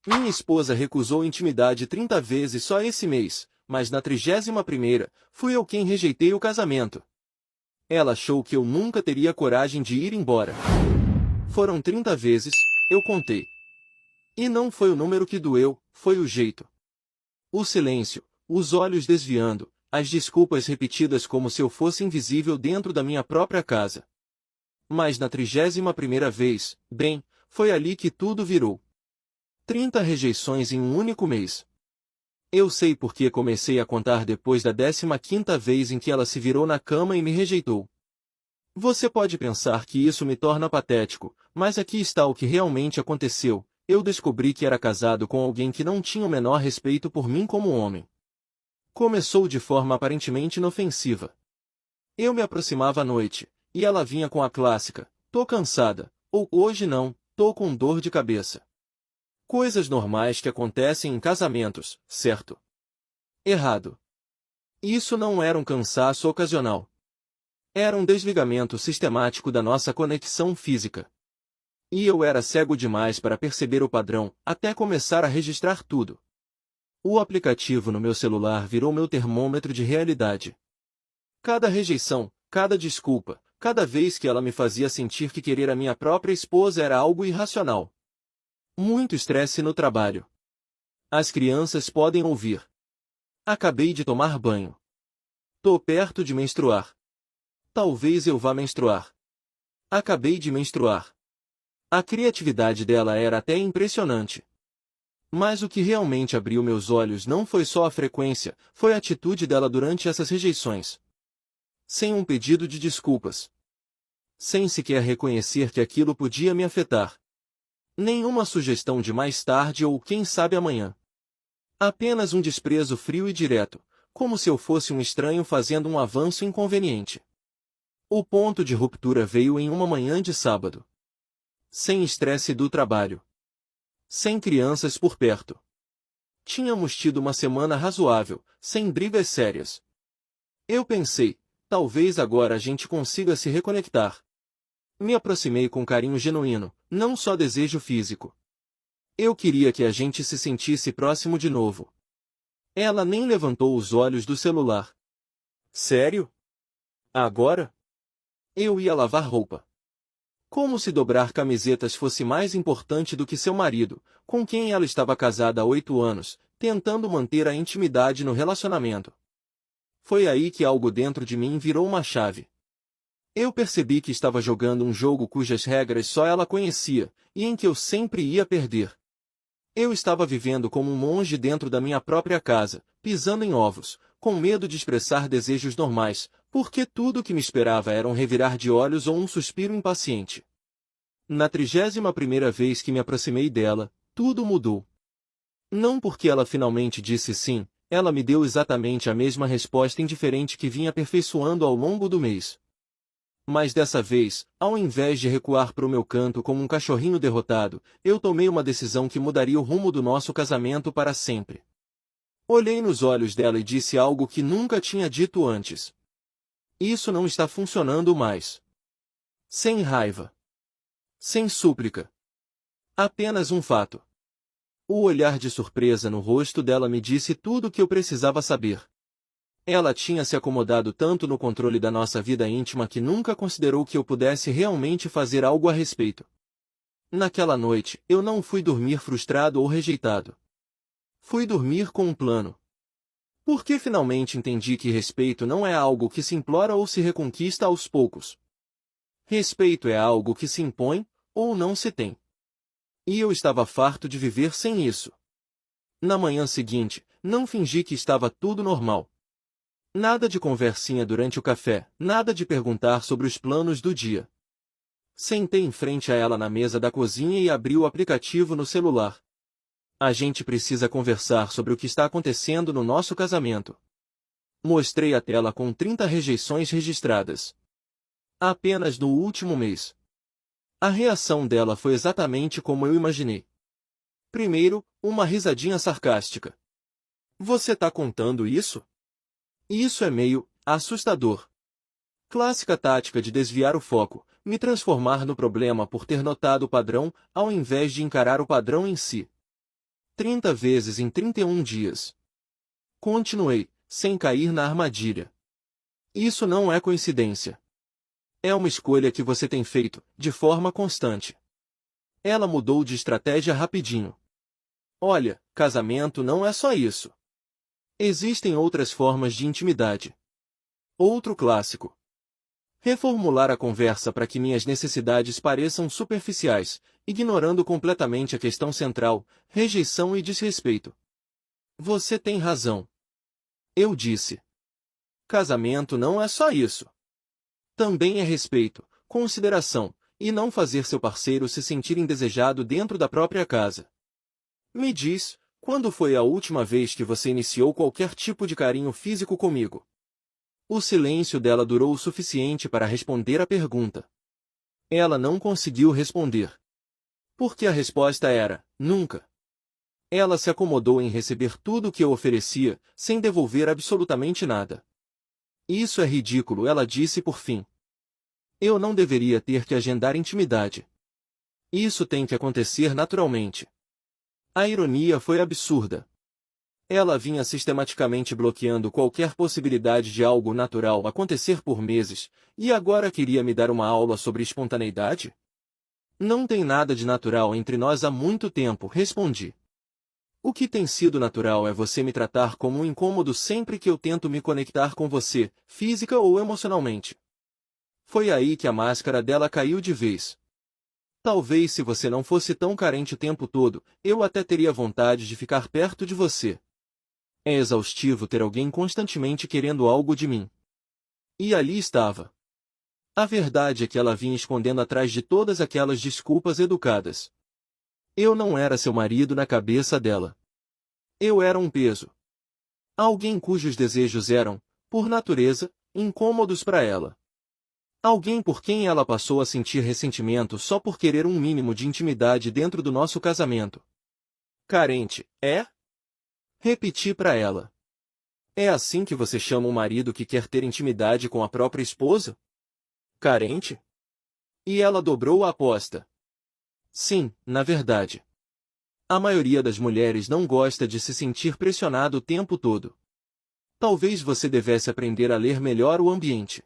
Minha esposa recusou intimidade 30 vezes só esse mês, mas na 31ª, fui eu quem rejeitei o casamento. Ela achou que eu nunca teria coragem de ir embora. Foram 30 vezes, eu contei. E não foi o número que doeu, foi o jeito. O silêncio, os olhos desviando, as desculpas repetidas como se eu fosse invisível dentro da minha própria casa. Mas na 31ª vez, bem, foi ali que tudo virou. 30 rejeições em um único mês. Eu sei porque comecei a contar depois da 15ª vez em que ela se virou na cama e me rejeitou. Você pode pensar que isso me torna patético, mas aqui está o que realmente aconteceu. Eu descobri que era casado com alguém que não tinha o menor respeito por mim como homem. Começou de forma aparentemente inofensiva. Eu me aproximava à noite, e ela vinha com a clássica, tô cansada, ou hoje não, tô com dor de cabeça. Coisas normais que acontecem em casamentos, certo? Errado. Isso não era um cansaço ocasional. Era um desligamento sistemático da nossa conexão física. E eu era cego demais para perceber o padrão, até começar a registrar tudo. O aplicativo no meu celular virou meu termômetro de realidade. Cada rejeição, cada desculpa, cada vez que ela me fazia sentir que querer a minha própria esposa era algo irracional. Muito estresse no trabalho. As crianças podem ouvir. Acabei de tomar banho. Tô perto de menstruar. Talvez eu vá menstruar. Acabei de menstruar. A criatividade dela era até impressionante. Mas o que realmente abriu meus olhos não foi só a frequência, foi a atitude dela durante essas rejeições. Sem um pedido de desculpas. Sem sequer reconhecer que aquilo podia me afetar. Nenhuma sugestão de mais tarde ou quem sabe amanhã. Apenas um desprezo frio e direto, como se eu fosse um estranho fazendo um avanço inconveniente. O ponto de ruptura veio em uma manhã de sábado. Sem estresse do trabalho. Sem crianças por perto. Tínhamos tido uma semana razoável, sem brigas sérias. Eu pensei, talvez agora a gente consiga se reconectar. Me aproximei com carinho genuíno, não só desejo físico. Eu queria que a gente se sentisse próximo de novo. Ela nem levantou os olhos do celular. Sério? Agora? Eu ia lavar roupa. Como se dobrar camisetas fosse mais importante do que seu marido, com quem ela estava casada há 8 anos, tentando manter a intimidade no relacionamento. Foi aí que algo dentro de mim virou uma chave. Eu percebi que estava jogando um jogo cujas regras só ela conhecia, e em que eu sempre ia perder. Eu estava vivendo como um monge dentro da minha própria casa, pisando em ovos, com medo de expressar desejos normais, porque tudo o que me esperava era um revirar de olhos ou um suspiro impaciente. Na 31ª vez que me aproximei dela, tudo mudou. Não porque ela finalmente disse sim, ela me deu exatamente a mesma resposta indiferente que vinha aperfeiçoando ao longo do mês. Mas dessa vez, ao invés de recuar para o meu canto como um cachorrinho derrotado, eu tomei uma decisão que mudaria o rumo do nosso casamento para sempre. Olhei nos olhos dela e disse algo que nunca tinha dito antes. Isso não está funcionando mais. Sem raiva. Sem súplica. Apenas um fato. O olhar de surpresa no rosto dela me disse tudo o que eu precisava saber. Ela tinha se acomodado tanto no controle da nossa vida íntima que nunca considerou que eu pudesse realmente fazer algo a respeito. Naquela noite, eu não fui dormir frustrado ou rejeitado. Fui dormir com um plano. Porque finalmente entendi que respeito não é algo que se implora ou se reconquista aos poucos. Respeito é algo que se impõe, ou não se tem. E eu estava farto de viver sem isso. Na manhã seguinte, não fingi que estava tudo normal. Nada de conversinha durante o café, nada de perguntar sobre os planos do dia. Sentei em frente a ela na mesa da cozinha e abri o aplicativo no celular. A gente precisa conversar sobre o que está acontecendo no nosso casamento. Mostrei a tela com 30 rejeições registradas. Apenas no último mês. A reação dela foi exatamente como eu imaginei. Primeiro, uma risadinha sarcástica. Você tá contando isso? Isso é meio assustador. Clássica tática de desviar o foco, me transformar no problema por ter notado o padrão, ao invés de encarar o padrão em si. 30 vezes em 31 dias. Continuei, sem cair na armadilha. Isso não é coincidência. É uma escolha que você tem feito, de forma constante. Ela mudou de estratégia rapidinho. Olha, casamento não é só isso. Existem outras formas de intimidade. Outro clássico. Reformular a conversa para que minhas necessidades pareçam superficiais, ignorando completamente a questão central, rejeição e desrespeito. Você tem razão. Eu disse. Casamento não é só isso. Também é respeito, consideração, e não fazer seu parceiro se sentir indesejado dentro da própria casa. Me diz, quando foi a última vez que você iniciou qualquer tipo de carinho físico comigo? O silêncio dela durou o suficiente para responder a pergunta. Ela não conseguiu responder. Porque a resposta era, nunca. Ela se acomodou em receber tudo o que eu oferecia, sem devolver absolutamente nada. Isso é ridículo, ela disse por fim. Eu não deveria ter que agendar intimidade. Isso tem que acontecer naturalmente. A ironia foi absurda. Ela vinha sistematicamente bloqueando qualquer possibilidade de algo natural acontecer por meses, e agora queria me dar uma aula sobre espontaneidade? Não tem nada de natural entre nós há muito tempo, respondi. O que tem sido natural é você me tratar como um incômodo sempre que eu tento me conectar com você, física ou emocionalmente. Foi aí que a máscara dela caiu de vez. Talvez se você não fosse tão carente o tempo todo, eu até teria vontade de ficar perto de você. É exaustivo ter alguém constantemente querendo algo de mim. E ali estava. A verdade é que ela vinha escondendo atrás de todas aquelas desculpas educadas. Eu não era seu marido na cabeça dela. Eu era um peso. Alguém cujos desejos eram, por natureza, incômodos para ela. Alguém por quem ela passou a sentir ressentimento só por querer um mínimo de intimidade dentro do nosso casamento. Carente, é? Repeti para ela. É assim que você chama um marido que quer ter intimidade com a própria esposa? Carente? E ela dobrou a aposta. Sim, na verdade. A maioria das mulheres não gosta de se sentir pressionado o tempo todo. Talvez você devesse aprender a ler melhor o ambiente.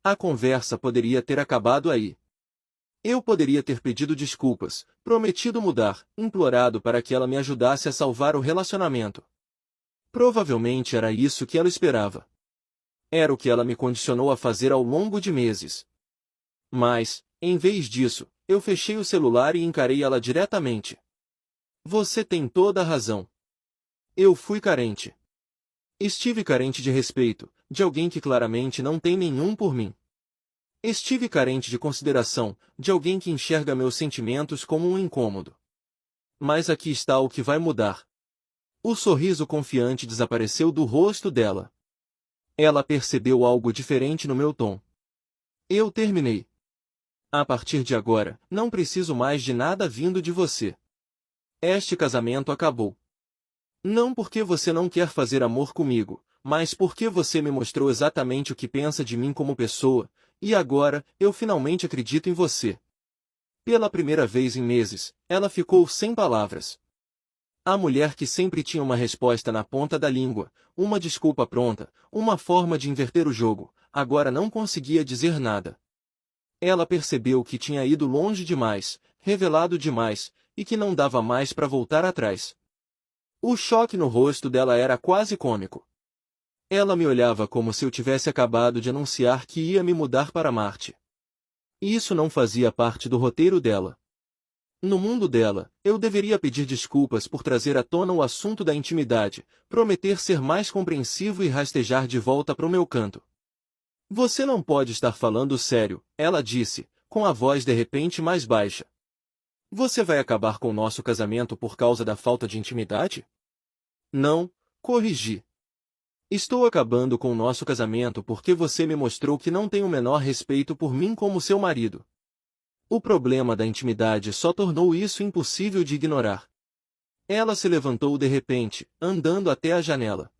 A conversa poderia ter acabado aí. Eu poderia ter pedido desculpas, prometido mudar, implorado para que ela me ajudasse a salvar o relacionamento. Provavelmente era isso que ela esperava. Era o que ela me condicionou a fazer ao longo de meses. Mas, em vez disso, eu fechei o celular e encarei ela diretamente. Você tem toda a razão. Eu fui carente. Estive carente de respeito, de alguém que claramente não tem nenhum por mim. Estive carente de consideração, de alguém que enxerga meus sentimentos como um incômodo. Mas aqui está o que vai mudar. O sorriso confiante desapareceu do rosto dela. Ela percebeu algo diferente no meu tom. Eu terminei. A partir de agora, não preciso mais de nada vindo de você. Este casamento acabou. Não porque você não quer fazer amor comigo, mas porque você me mostrou exatamente o que pensa de mim como pessoa, e agora, eu finalmente acredito em você. Pela primeira vez em meses, ela ficou sem palavras. A mulher que sempre tinha uma resposta na ponta da língua, uma desculpa pronta, uma forma de inverter o jogo, agora não conseguia dizer nada. Ela percebeu que tinha ido longe demais, revelado demais, e que não dava mais para voltar atrás. O choque no rosto dela era quase cômico. Ela me olhava como se eu tivesse acabado de anunciar que ia me mudar para Marte. Isso não fazia parte do roteiro dela. No mundo dela, eu deveria pedir desculpas por trazer à tona o assunto da intimidade, prometer ser mais compreensivo e rastejar de volta para o meu canto. Você não pode estar falando sério, ela disse, com a voz de repente mais baixa. Você vai acabar com o nosso casamento por causa da falta de intimidade? Não, corrigi. Estou acabando com o nosso casamento porque você me mostrou que não tem o menor respeito por mim como seu marido. O problema da intimidade só tornou isso impossível de ignorar. Ela se levantou de repente, andando até a janela.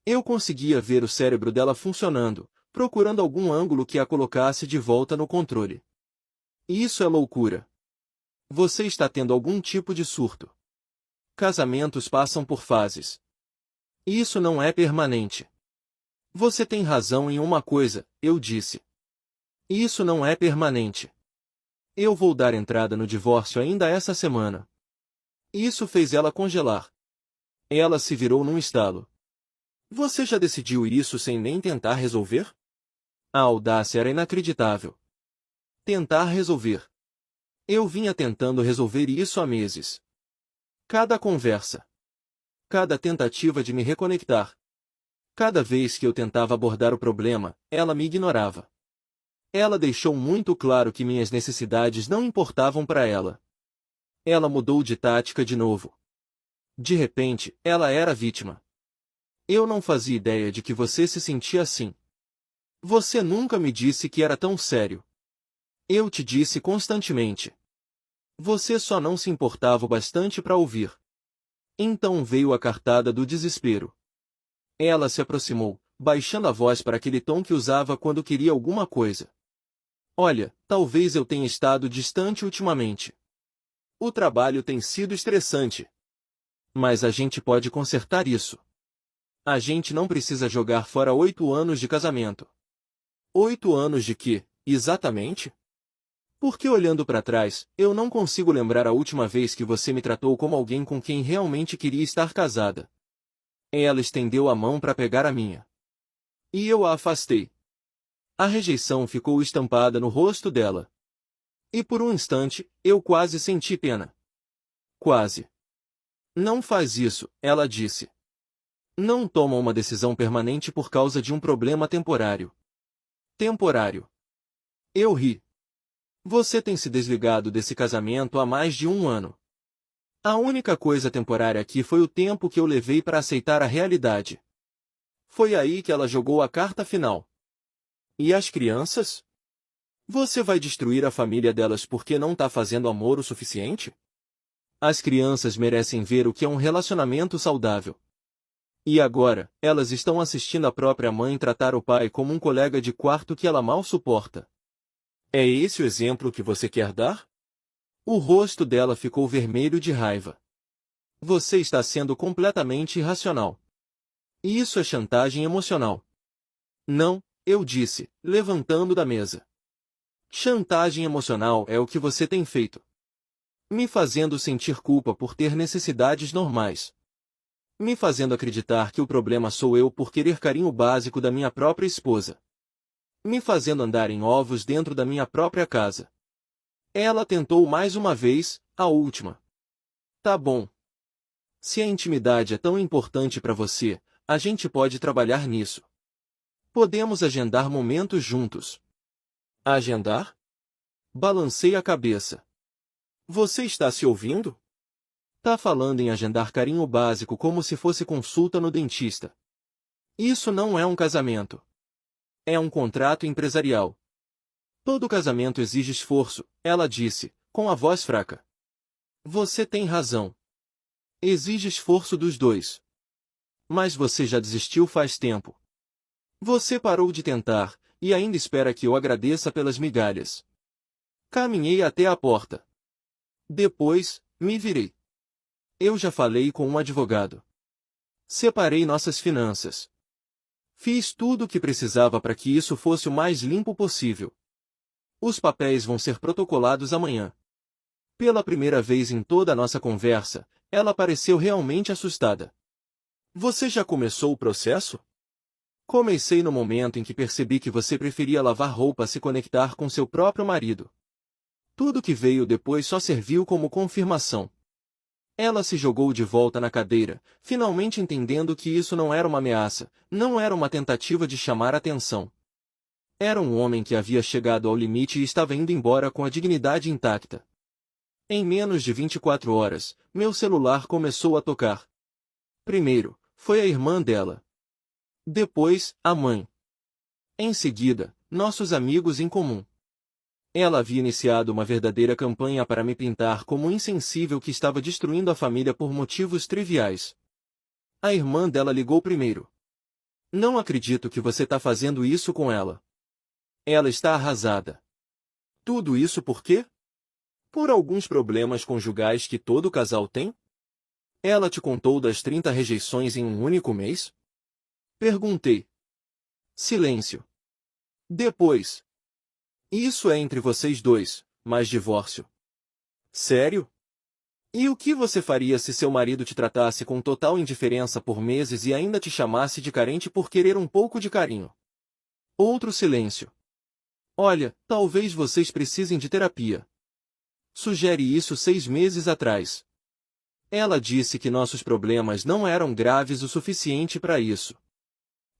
Eu conseguia ver o cérebro dela funcionando, procurando algum ângulo que a colocasse de volta no controle. Isso é loucura. Você está tendo algum tipo de surto. Casamentos passam por fases. Isso não é permanente. Você tem razão em uma coisa, eu disse. Isso não é permanente. Eu vou dar entrada no divórcio ainda essa semana. Isso fez ela congelar. Ela se virou num estalo. Você já decidiu isso sem nem tentar resolver? A audácia era inacreditável. Tentar resolver. Eu vinha tentando resolver isso há meses. Cada conversa. Cada tentativa de me reconectar. Cada vez que eu tentava abordar o problema, ela me ignorava. Ela deixou muito claro que minhas necessidades não importavam para ela. Ela mudou de tática de novo. De repente, ela era vítima. Eu não fazia ideia de que você se sentia assim. Você nunca me disse que era tão sério. Eu te disse constantemente. Você só não se importava o bastante para ouvir. Então veio a cartada do desespero. Ela se aproximou, baixando a voz para aquele tom que usava quando queria alguma coisa. Olha, talvez eu tenha estado distante ultimamente. O trabalho tem sido estressante. Mas a gente pode consertar isso. A gente não precisa jogar fora 8 anos de casamento. 8 anos de quê, exatamente? Porque olhando para trás, eu não consigo lembrar a última vez que você me tratou como alguém com quem realmente queria estar casada. Ela estendeu a mão para pegar a minha. E eu a afastei. A rejeição ficou estampada no rosto dela. E por um instante, eu quase senti pena. Quase. Não faz isso, ela disse. Não toma uma decisão permanente por causa de um problema temporário. Temporário. Eu ri. Você tem se desligado desse casamento há mais de 1 ano. A única coisa temporária aqui foi o tempo que eu levei para aceitar a realidade. Foi aí que ela jogou a carta final. E as crianças? Você vai destruir a família delas porque não está fazendo amor o suficiente? As crianças merecem ver o que é um relacionamento saudável. E agora, elas estão assistindo a própria mãe tratar o pai como um colega de quarto que ela mal suporta. É esse o exemplo que você quer dar? O rosto dela ficou vermelho de raiva. Você está sendo completamente irracional. Isso é chantagem emocional. Não, eu disse, levantando da mesa. Chantagem emocional é o que você tem feito. Me fazendo sentir culpa por ter necessidades normais. Me fazendo acreditar que o problema sou eu por querer carinho básico da minha própria esposa. Me fazendo andar em ovos dentro da minha própria casa. Ela tentou mais uma vez, a última. Tá bom. Se a intimidade é tão importante para você, a gente pode trabalhar nisso. Podemos agendar momentos juntos. Agendar? Balancei a cabeça. Você está se ouvindo? Tá falando em agendar carinho básico como se fosse consulta no dentista. Isso não é um casamento. É um contrato empresarial. Todo casamento exige esforço, ela disse, com a voz fraca. Você tem razão. Exige esforço dos dois. Mas você já desistiu faz tempo. Você parou de tentar, e ainda espera que eu agradeça pelas migalhas. Caminhei até a porta. Depois, me virei. Eu já falei com um advogado. Separei nossas finanças. Fiz tudo o que precisava para que isso fosse o mais limpo possível. Os papéis vão ser protocolados amanhã. Pela primeira vez em toda a nossa conversa, ela pareceu realmente assustada. Você já começou o processo? Comecei no momento em que percebi que você preferia lavar roupa a se conectar com seu próprio marido. Tudo que veio depois só serviu como confirmação. Ela se jogou de volta na cadeira, finalmente entendendo que isso não era uma ameaça, não era uma tentativa de chamar atenção. Era um homem que havia chegado ao limite e estava indo embora com a dignidade intacta. Em menos de 24 horas, meu celular começou a tocar. Primeiro, foi a irmã dela. Depois, a mãe. Em seguida, nossos amigos em comum. Ela havia iniciado uma verdadeira campanha para me pintar como um insensível que estava destruindo a família por motivos triviais. A irmã dela ligou primeiro. Não acredito que você está fazendo isso com ela. Ela está arrasada. Tudo isso por quê? Por alguns problemas conjugais que todo casal tem? Ela te contou das 30 rejeições em um único mês? Perguntei. Silêncio. Depois. Isso é entre vocês dois, mas divórcio. Sério? E o que você faria se seu marido te tratasse com total indiferença por meses e ainda te chamasse de carente por querer um pouco de carinho? Outro silêncio. Olha, talvez vocês precisem de terapia. Sugere isso 6 meses atrás. Ela disse que nossos problemas não eram graves o suficiente para isso.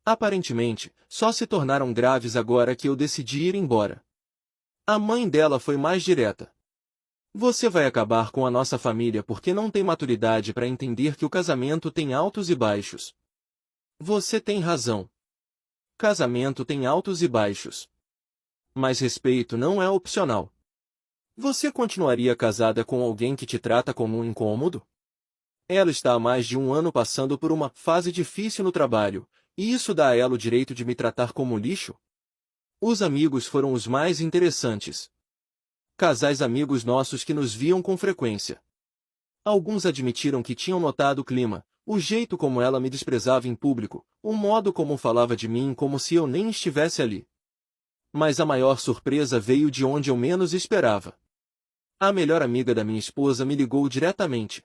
Aparentemente, só se tornaram graves agora que eu decidi ir embora. A mãe dela foi mais direta. Você vai acabar com a nossa família porque não tem maturidade para entender que o casamento tem altos e baixos. Você tem razão. Casamento tem altos e baixos. Mas respeito não é opcional. Você continuaria casada com alguém que te trata como um incômodo? Ela está há mais de um ano passando por uma fase difícil no trabalho, e isso dá a ela o direito de me tratar como lixo? Os amigos foram os mais interessantes. Casais amigos nossos que nos viam com frequência. Alguns admitiram que tinham notado o clima, o jeito como ela me desprezava em público, o modo como falava de mim como se eu nem estivesse ali. Mas a maior surpresa veio de onde eu menos esperava. A melhor amiga da minha esposa me ligou diretamente.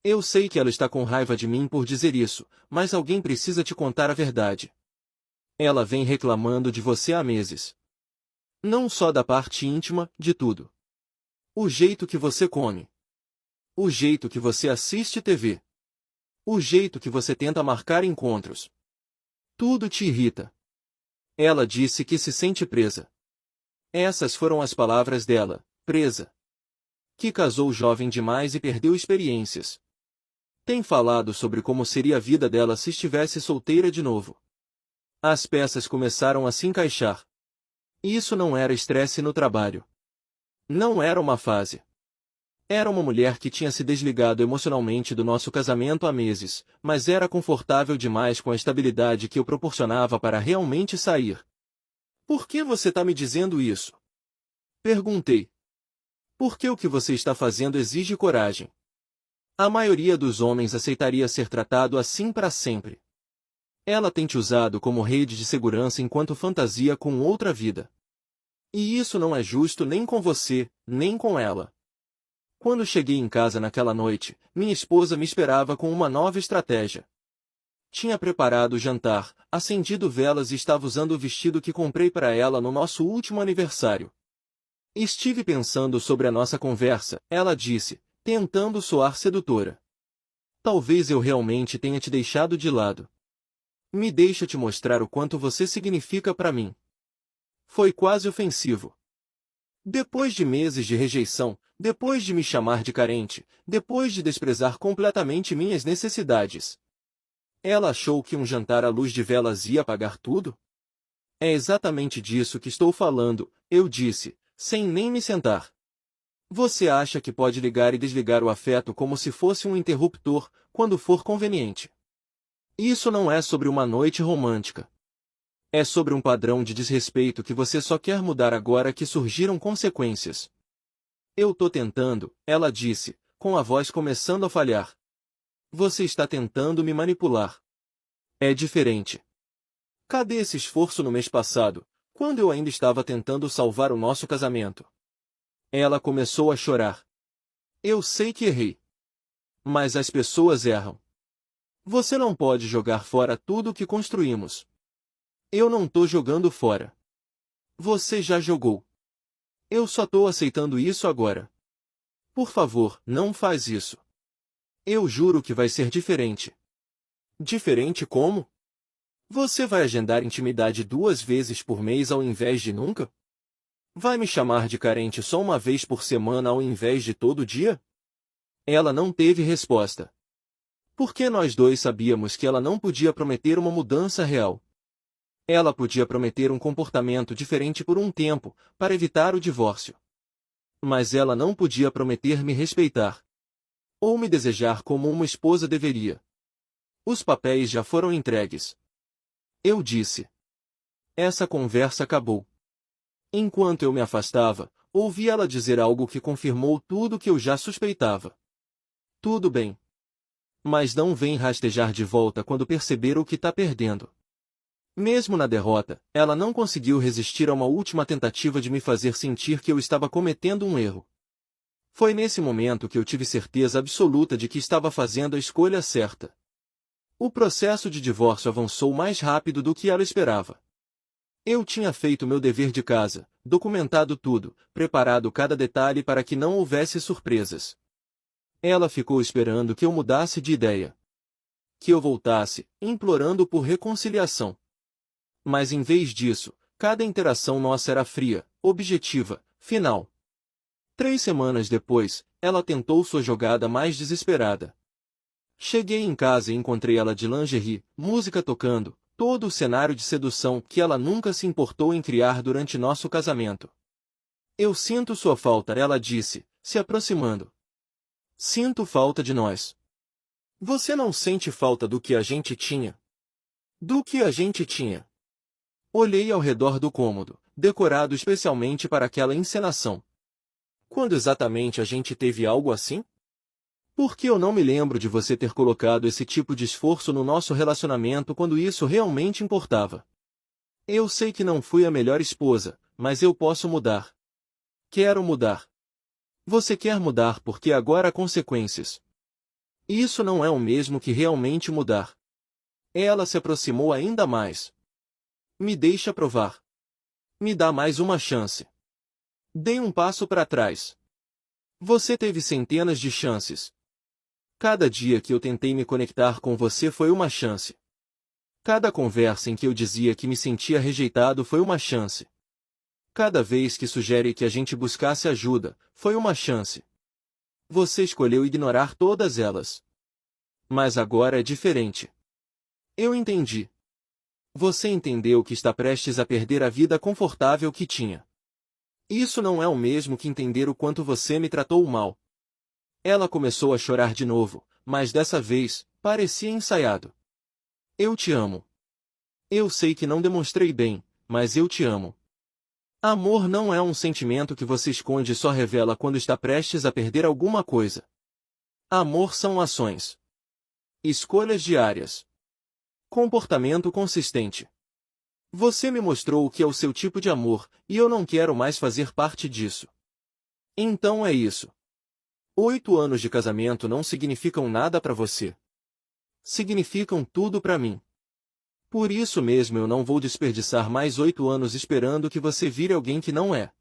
Eu sei que ela está com raiva de mim por dizer isso, mas alguém precisa te contar a verdade. Ela vem reclamando de você há meses. Não só da parte íntima, de tudo. O jeito que você come. O jeito que você assiste TV. O jeito que você tenta marcar encontros. Tudo te irrita. Ela disse que se sente presa. Essas foram as palavras dela, presa. Que casou jovem demais e perdeu experiências. Tem falado sobre como seria a vida dela se estivesse solteira de novo. As peças começaram a se encaixar. Isso não era estresse no trabalho. Não era uma fase. Era uma mulher que tinha se desligado emocionalmente do nosso casamento há meses, mas era confortável demais com a estabilidade que eu proporcionava para realmente sair. Por que você está me dizendo isso? Perguntei. Porque o que você está fazendo exige coragem. A maioria dos homens aceitaria ser tratado assim para sempre. Ela tem te usado como rede de segurança enquanto fantasia com outra vida. E isso não é justo nem com você, nem com ela. Quando cheguei em casa naquela noite, minha esposa me esperava com uma nova estratégia. Tinha preparado o jantar, acendido velas e estava usando o vestido que comprei para ela no nosso último aniversário. Estive pensando sobre a nossa conversa, ela disse, tentando soar sedutora. Talvez eu realmente tenha te deixado de lado. Me deixa te mostrar o quanto você significa para mim. Foi quase ofensivo. Depois de meses de rejeição, depois de me chamar de carente, depois de desprezar completamente minhas necessidades. Ela achou que um jantar à luz de velas ia apagar tudo? É exatamente disso que estou falando, eu disse, sem nem me sentar. Você acha que pode ligar e desligar o afeto como se fosse um interruptor, quando for conveniente. Isso não é sobre uma noite romântica. É sobre um padrão de desrespeito que você só quer mudar agora que surgiram consequências. Eu tô tentando, ela disse, com a voz começando a falhar. Você está tentando me manipular. É diferente. Cadê esse esforço no mês passado, quando eu ainda estava tentando salvar o nosso casamento? Ela começou a chorar. Eu sei que errei. Mas as pessoas erram. Você não pode jogar fora tudo o que construímos. Eu não tô jogando fora. Você já jogou. Eu só tô aceitando isso agora. Por favor, não faz isso. Eu juro que vai ser diferente. Diferente como? Você vai agendar intimidade 2 vezes por mês ao invés de nunca? Vai me chamar de carente só uma vez por semana ao invés de todo dia? Ela não teve resposta. Porque nós dois sabíamos que ela não podia prometer uma mudança real. Ela podia prometer um comportamento diferente por um tempo, para evitar o divórcio. Mas ela não podia prometer me respeitar. Ou me desejar como uma esposa deveria. Os papéis já foram entregues. Eu disse. Essa conversa acabou. Enquanto eu me afastava, ouvi ela dizer algo que confirmou tudo o que eu já suspeitava. Tudo bem. Mas não vem rastejar de volta quando perceber o que está perdendo. Mesmo na derrota, ela não conseguiu resistir a uma última tentativa de me fazer sentir que eu estava cometendo um erro. Foi nesse momento que eu tive certeza absoluta de que estava fazendo a escolha certa. O processo de divórcio avançou mais rápido do que ela esperava. Eu tinha feito meu dever de casa, documentado tudo, preparado cada detalhe para que não houvesse surpresas. Ela ficou esperando que eu mudasse de ideia. Que eu voltasse, implorando por reconciliação. Mas em vez disso, cada interação nossa era fria, objetiva, final. 3 semanas depois, ela tentou sua jogada mais desesperada. Cheguei em casa e encontrei ela de lingerie, música tocando, todo o cenário de sedução que ela nunca se importou em criar durante nosso casamento. Eu sinto sua falta, ela disse, se aproximando. Sinto falta de nós. Você não sente falta do que a gente tinha? Do que a gente tinha? Olhei ao redor do cômodo, decorado especialmente para aquela encenação. Quando exatamente a gente teve algo assim? Por que eu não me lembro de você ter colocado esse tipo de esforço no nosso relacionamento quando isso realmente importava? Eu sei que não fui a melhor esposa, mas eu posso mudar. Quero mudar. Você quer mudar porque agora há consequências. Isso não é o mesmo que realmente mudar. Ela se aproximou ainda mais. Me deixa provar. Me dá mais uma chance. Dei um passo para trás. Você teve centenas de chances. Cada dia que eu tentei me conectar com você foi uma chance. Cada conversa em que eu dizia que me sentia rejeitado foi uma chance. Cada vez que sugere que a gente buscasse ajuda, foi uma chance. Você escolheu ignorar todas elas. Mas agora é diferente. Eu entendi. Você entendeu que está prestes a perder a vida confortável que tinha. Isso não é o mesmo que entender o quanto você me tratou mal. Ela começou a chorar de novo, mas dessa vez, parecia ensaiado. Eu te amo. Eu sei que não demonstrei bem, mas eu te amo. Amor não é um sentimento que você esconde e só revela quando está prestes a perder alguma coisa. Amor são ações. Escolhas diárias. Comportamento consistente. Você me mostrou o que é o seu tipo de amor, e eu não quero mais fazer parte disso. Então é isso. 8 anos de casamento não significam nada para você. Significam tudo para mim. Por isso mesmo eu não vou desperdiçar mais 8 anos esperando que você vire alguém que não é.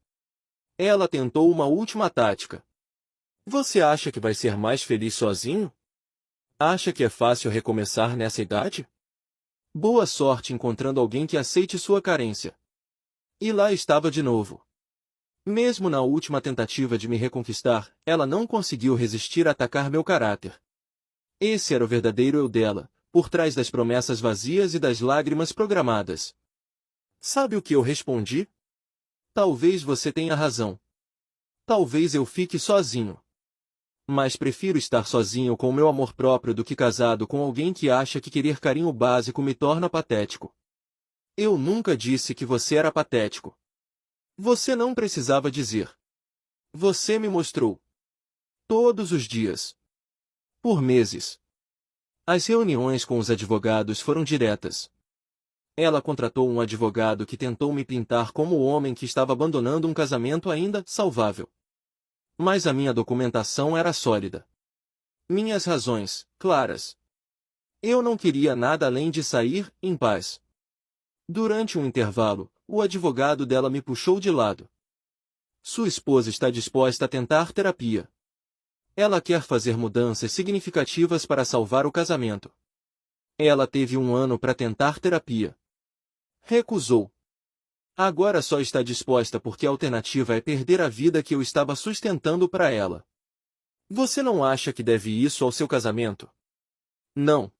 Ela tentou uma última tática. Você acha que vai ser mais feliz sozinho? Acha que é fácil recomeçar nessa idade? Boa sorte encontrando alguém que aceite sua carência. E lá estava de novo. Mesmo na última tentativa de me reconquistar, ela não conseguiu resistir a atacar meu caráter. Esse era o verdadeiro eu dela, por trás das promessas vazias e das lágrimas programadas. Sabe o que eu respondi? Talvez você tenha razão. Talvez eu fique sozinho. Mas prefiro estar sozinho com o meu amor próprio do que casado com alguém que acha que querer carinho básico me torna patético. Eu nunca disse que você era patético. Você não precisava dizer. Você me mostrou. Todos os dias. Por meses. As reuniões com os advogados foram diretas. Ela contratou um advogado que tentou me pintar como o homem que estava abandonando um casamento ainda sauvável. Mas a minha documentação era sólida. Minhas razões, claras. Eu não queria nada além de sair em paz. Durante um intervalo, o advogado dela me puxou de lado. Sua esposa está disposta a tentar terapia. Ela quer fazer mudanças significativas para salvar o casamento. Ela teve 1 ano para tentar terapia. Recusou. Agora só está disposta porque a alternativa é perder a vida que eu estava sustentando para ela. Você não acha que deve isso ao seu casamento? Não.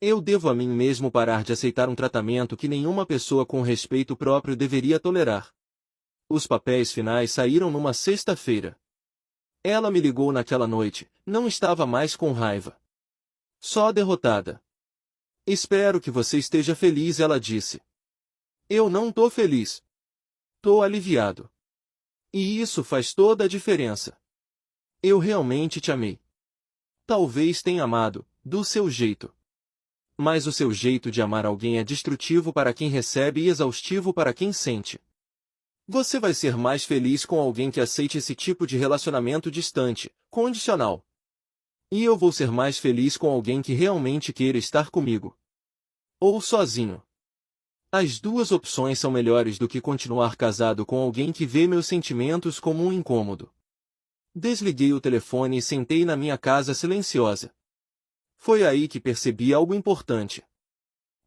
Eu devo a mim mesmo parar de aceitar um tratamento que nenhuma pessoa com respeito próprio deveria tolerar. Os papéis finais saíram numa sexta-feira. Ela me ligou naquela noite, não estava mais com raiva. Só derrotada. Espero que você esteja feliz, ela disse. Eu não tô feliz. Tô aliviado. E isso faz toda a diferença. Eu realmente te amei. Talvez tenha amado, do seu jeito. Mas o seu jeito de amar alguém é destrutivo para quem recebe e exaustivo para quem sente. Você vai ser mais feliz com alguém que aceite esse tipo de relacionamento distante, condicional. E eu vou ser mais feliz com alguém que realmente queira estar comigo. Ou sozinho. As duas opções são melhores do que continuar casado com alguém que vê meus sentimentos como um incômodo. Desliguei o telefone e sentei na minha casa silenciosa. Foi aí que percebi algo importante.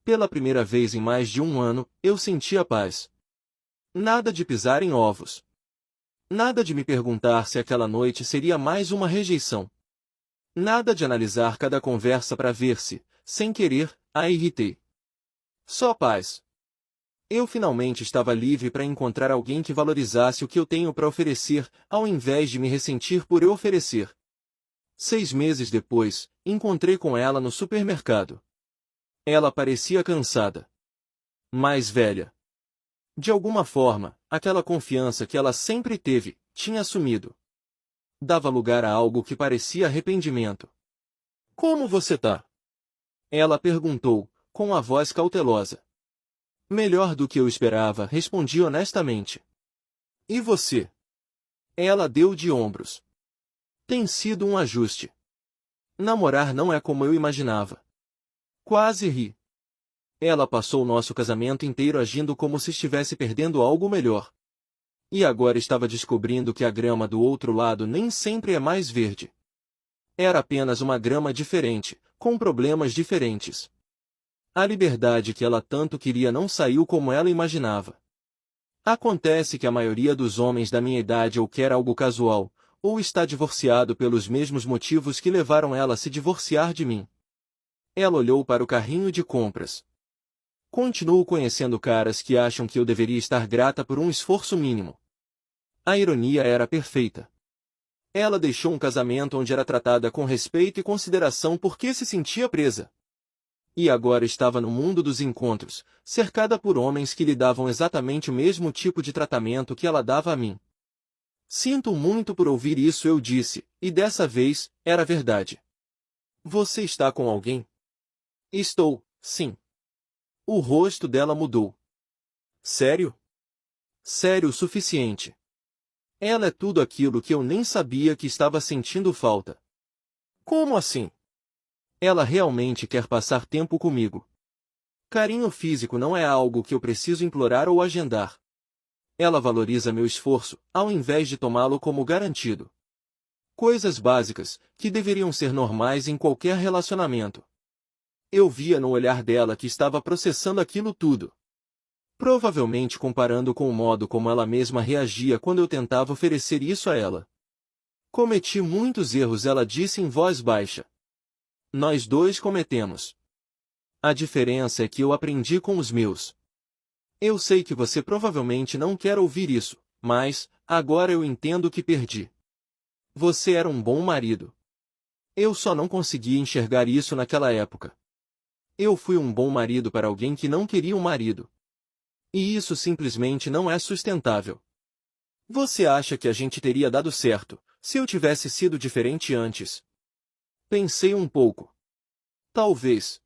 Pela primeira vez em mais de um ano, eu senti a paz. Nada de pisar em ovos. Nada de me perguntar se aquela noite seria mais uma rejeição. Nada de analisar cada conversa para ver se, sem querer, a irritei. Só paz. Eu finalmente estava livre para encontrar alguém que valorizasse o que eu tenho para oferecer, ao invés de me ressentir por eu oferecer. 6 meses depois, encontrei com ela no supermercado. Ela parecia cansada. Mais velha. De alguma forma, aquela confiança que ela sempre teve, tinha sumido. Dava lugar a algo que parecia arrependimento. Como você tá? Ela perguntou, com a voz cautelosa. Melhor do que eu esperava, respondi honestamente. E você? Ela deu de ombros. Tem sido um ajuste. Namorar não é como eu imaginava. Quase ri. Ela passou o nosso casamento inteiro agindo como se estivesse perdendo algo melhor. E agora estava descobrindo que a grama do outro lado nem sempre é mais verde. Era apenas uma grama diferente, com problemas diferentes. A liberdade que ela tanto queria não saiu como ela imaginava. Acontece que a maioria dos homens da minha idade ou quer algo casual, ou está divorciado pelos mesmos motivos que levaram ela a se divorciar de mim. Ela olhou para o carrinho de compras. Continuo conhecendo caras que acham que eu deveria estar grata por um esforço mínimo. A ironia era perfeita. Ela deixou um casamento onde era tratada com respeito e consideração porque se sentia presa. E agora estava no mundo dos encontros, cercada por homens que lhe davam exatamente o mesmo tipo de tratamento que ela dava a mim. Sinto muito por ouvir isso, eu disse, e dessa vez, era verdade. Você está com alguém? Estou, sim. O rosto dela mudou. Sério? Sério o suficiente. Ela é tudo aquilo que eu nem sabia que estava sentindo falta. Como assim? Ela realmente quer passar tempo comigo. Carinho físico não é algo que eu preciso implorar ou agendar. Ela valoriza meu esforço, ao invés de tomá-lo como garantido. Coisas básicas, que deveriam ser normais em qualquer relacionamento. Eu via no olhar dela que estava processando aquilo tudo. Provavelmente comparando com o modo como ela mesma reagia quando eu tentava oferecer isso a ela. Cometi muitos erros, ela disse em voz baixa. Nós dois cometemos. A diferença é que eu aprendi com os meus. Eu sei que você provavelmente não quer ouvir isso, mas, agora eu entendo que perdi. Você era um bom marido. Eu só não conseguia enxergar isso naquela época. Eu fui um bom marido para alguém que não queria um marido. E isso simplesmente não é sustentável. Você acha que a gente teria dado certo, se eu tivesse sido diferente antes? Pensei um pouco. Talvez.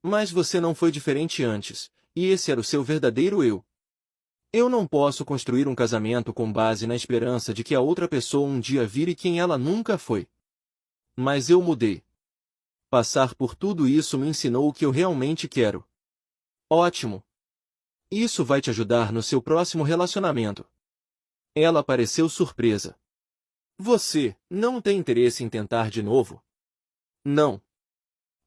Mas você não foi diferente antes, e esse era o seu verdadeiro eu. Eu não posso construir um casamento com base na esperança de que a outra pessoa um dia vire quem ela nunca foi. Mas eu mudei. Passar por tudo isso me ensinou o que eu realmente quero. Ótimo. Isso vai te ajudar no seu próximo relacionamento. Ela pareceu surpresa. Você não tem interesse em tentar de novo? Não.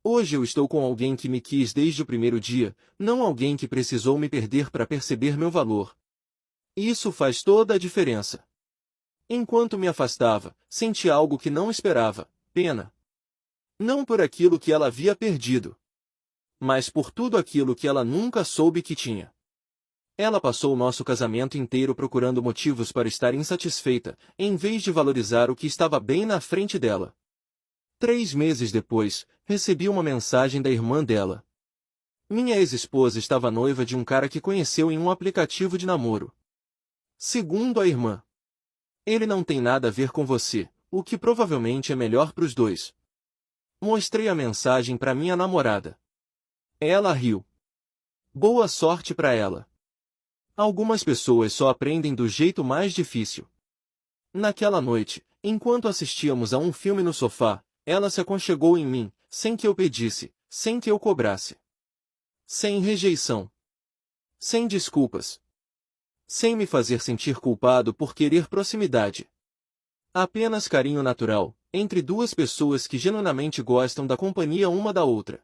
Hoje eu estou com alguém que me quis desde o primeiro dia, não alguém que precisou me perder para perceber meu valor. Isso faz toda a diferença. Enquanto me afastava, senti algo que não esperava, pena. Não por aquilo que ela havia perdido, mas por tudo aquilo que ela nunca soube que tinha. Ela passou o nosso casamento inteiro procurando motivos para estar insatisfeita, em vez de valorizar o que estava bem na frente dela. 3 meses depois, recebi uma mensagem da irmã dela. Minha ex-esposa estava noiva de um cara que conheceu em um aplicativo de namoro. Segundo a irmã, ele não tem nada a ver com você, o que provavelmente é melhor para os dois. Mostrei a mensagem para minha namorada. Ela riu. Boa sorte para ela. Algumas pessoas só aprendem do jeito mais difícil. Naquela noite, enquanto assistíamos a um filme no sofá, ela se aconchegou em mim, sem que eu pedisse, sem que eu cobrasse. Sem rejeição. Sem desculpas. Sem me fazer sentir culpado por querer proximidade. Apenas carinho natural, entre duas pessoas que genuinamente gostam da companhia uma da outra.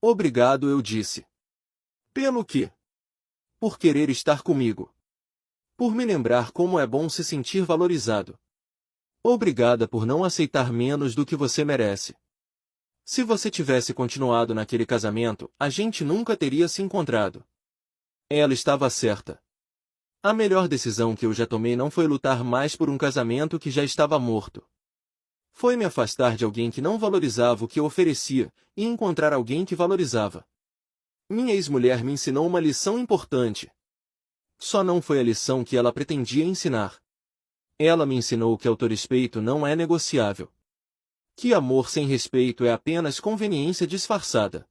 Obrigado, eu disse. Pelo quê? Por querer estar comigo. Por me lembrar como é bom se sentir valorizado. Obrigada por não aceitar menos do que você merece. Se você tivesse continuado naquele casamento, a gente nunca teria se encontrado. Ela estava certa. A melhor decisão que eu já tomei não foi lutar mais por um casamento que já estava morto. Foi me afastar de alguém que não valorizava o que eu oferecia, e encontrar alguém que valorizava. Minha ex-mulher me ensinou uma lição importante. Só não foi a lição que ela pretendia ensinar. Ela me ensinou que autorrespeito não é negociável. Que amor sem respeito é apenas conveniência disfarçada.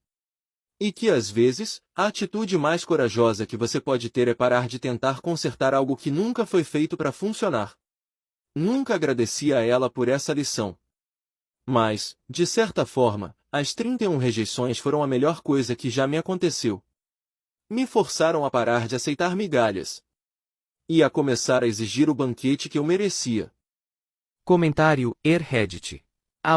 E que às vezes, a atitude mais corajosa que você pode ter é parar de tentar consertar algo que nunca foi feito para funcionar. Nunca agradeci a ela por essa lição. Mas, de certa forma, as 31 rejeições foram a melhor coisa que já me aconteceu. Me forçaram a parar de aceitar migalhas. E a começar a exigir o banquete que eu merecia. Comentário: Reddit.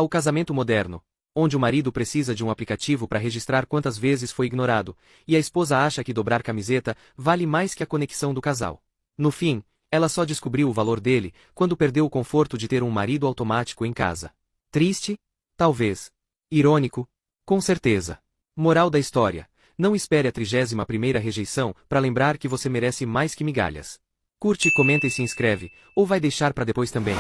O casamento moderno, onde o marido precisa de um aplicativo para registrar quantas vezes foi ignorado, e a esposa acha que dobrar camiseta vale mais que a conexão do casal. No fim, ela só descobriu o valor dele quando perdeu o conforto de ter um marido automático em casa. Triste? Talvez. Irônico? Com certeza. Moral da história: não espere a 31ª rejeição para lembrar que você merece mais que migalhas. Curte, comenta e se inscreve, ou vai deixar para depois também.